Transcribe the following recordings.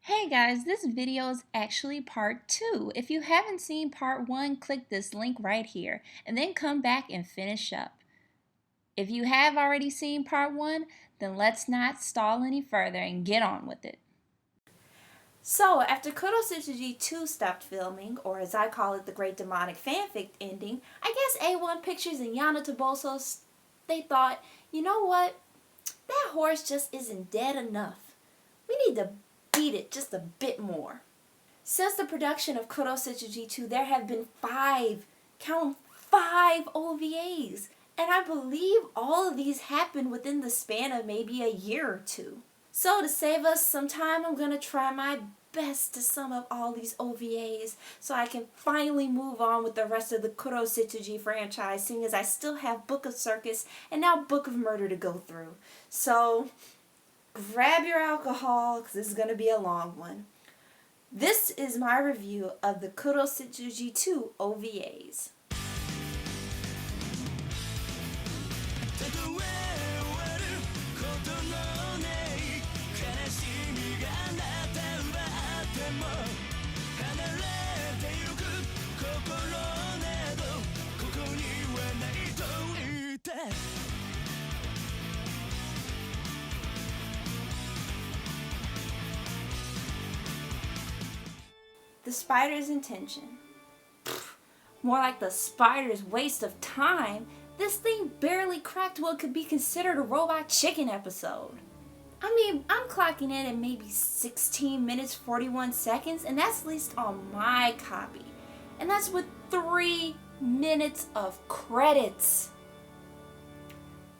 Hey guys, this video is actually part 2. If you haven't seen part 1, click this link right here and then come back and finish up. If you have already seen part 1, then let's not stall any further and get on with it. So, after Kuroshitsuji 2 stopped filming, or as I call it, the Great Demonic Fanfic ending, I guess A1 Pictures and Yana Toboso, they thought, you know what? That horse just isn't dead enough. We need to beat it just a bit more. Since the production of Kuroshitsuji 2, there have been 5 OVAs. And I believe all of these happened within the span of maybe a year or two. So to save us some time, I'm going to try my best to sum up all these OVAs so I can finally move on with the rest of the Kuroshitsuji franchise, seeing as I still have Book of Circus and now Book of Murder to go through. So grab your alcohol because this is going to be a long one. This is my review of the Kuroshitsuji 2 OVAs. The spider's intention. More like the spider's waste of time. This thing barely cracked what could be considered a Robot Chicken episode. I mean, I'm clocking in at maybe 16 minutes 41 seconds, and that's at least on my copy. And that's with 3 minutes of credits.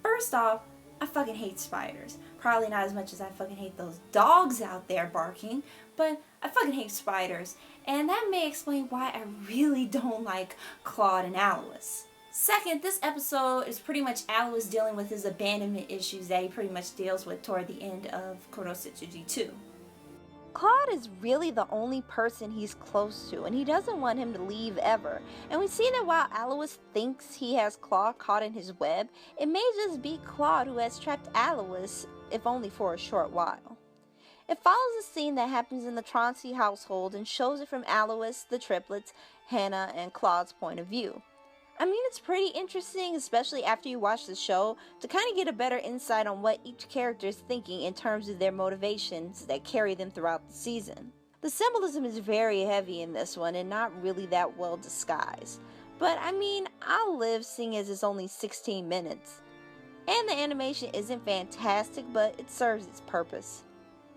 First off, I fucking hate spiders. Probably not as much as I fucking hate those dogs out there barking, but I fucking hate spiders. And that may explain why I really don't like Claude and Alois. Second, this episode is pretty much Alois dealing with his abandonment issues that he pretty much deals with toward the end of Kuroshitsuji 2. Claude is really the only person he's close to, and he doesn't want him to leave ever. And we see that while Alois thinks he has Claude caught in his web, it may just be Claude who has trapped Alois, if only for a short while. It follows a scene that happens in the Tronci household and shows it from Alois, the triplets, Hannah, and Claude's point of view. I mean, it's pretty interesting, especially after you watch the show, to kind of get a better insight on what each character is thinking in terms of their motivations that carry them throughout the season. The symbolism is very heavy in this one and not really that well disguised. But I mean, I'll live seeing as it's only 16 minutes. And the animation isn't fantastic, but it serves its purpose.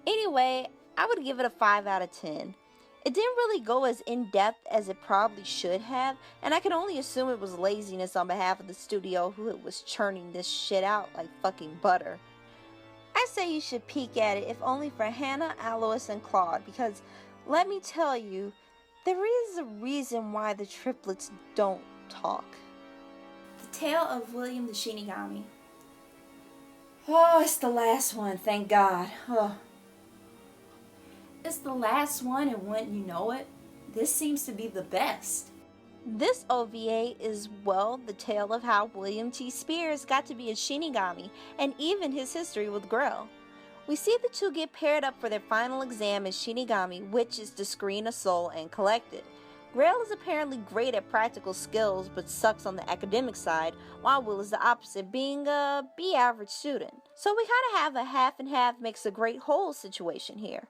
Anyway, I would give it a 5 out of 10. It didn't really go as in-depth as it probably should have, and I can only assume it was laziness on behalf of the studio who was churning this shit out like fucking butter. I say you should peek at it if only for Hannah, Alois, and Claude, because let me tell you, there is a reason why the triplets don't talk. The Tale of William the Shinigami. Oh, it's the last one, thank God. Oh. It's the last one, and wouldn't you know it, this seems to be the best. This OVA is, well, the tale of how William T. Spears got to be a Shinigami, and even his history with Grell. We see the two get paired up for their final exam as Shinigami, which is to screen a soul and collect it. Grell is apparently great at practical skills, but sucks on the academic side, while Will is the opposite, being a B-average student. So we kind of have a half and half makes a great whole situation here.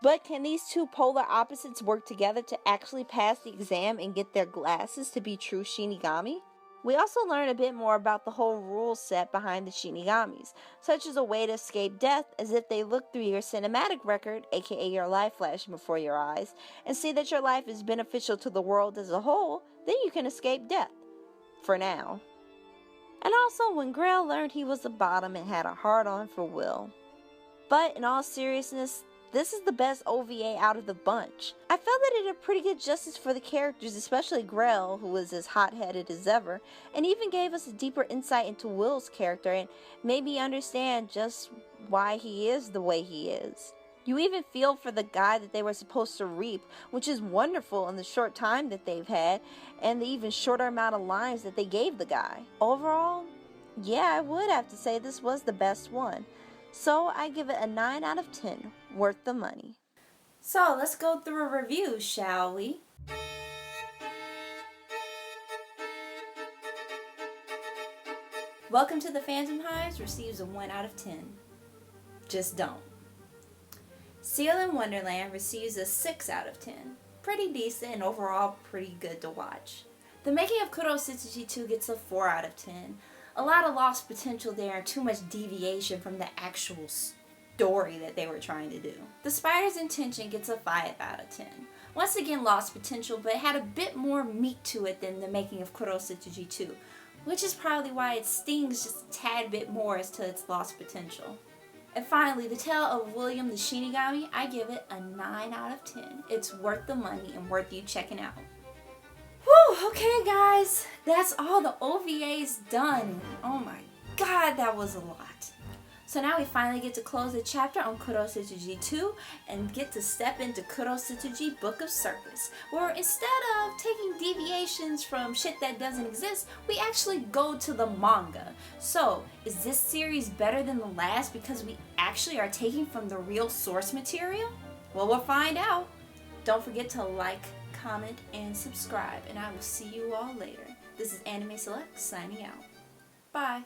But can these two polar opposites work together to actually pass the exam and get their glasses to be true Shinigami? We also learn a bit more about the whole rule set behind the Shinigamis, such as a way to escape death, as if they look through your cinematic record, aka your life flashing before your eyes, and see that your life is beneficial to the world as a whole, then you can escape death. For now. And also when Grell learned he was the bottom and had a hard-on for Will. But in all seriousness, this is the best OVA out of the bunch. I felt that it did pretty good justice for the characters, especially Grell, who was as hot-headed as ever, and even gave us a deeper insight into Will's character and made me understand just why he is the way he is. You even feel for the guy that they were supposed to reap, which is wonderful in the short time that they've had, and the even shorter amount of lines that they gave the guy. Overall, yeah, I would have to say this was the best one. So I give it a 9 out of 10, worth the money. So let's go through a review, shall we? Welcome to the Phantom Hives receives a 1 out of 10. Just don't. Seal in Wonderland receives a 6 out of 10. Pretty decent and overall pretty good to watch. The Making of Kuroshitsuji 2 gets a 4 out of 10. A lot of lost potential there and too much deviation from the actual story that they were trying to do. The Spider's Intention gets a 5 out of 10. Once again lost potential, but it had a bit more meat to it than The Making of Kuroshitsuji 2, which is probably why it stings just a tad bit more as to its lost potential. And finally, The Tale of William the Shinigami, I give it a 9 out of 10. It's worth the money and worth you checking out. Whew, okay guys, that's all the OVAs done. Oh my god, that was a lot. So now we finally get to close the chapter on Kuroshitsuji 2 and get to step into Kuroshitsuji Book of Circus, where instead of taking deviations from shit that doesn't exist, we actually go to the manga. So, is this series better than the last because we actually are taking from the real source material? Well, we'll find out. Don't forget to like, comment, and subscribe, and I will see you all later. This is AnimeSelect signing out. Bye.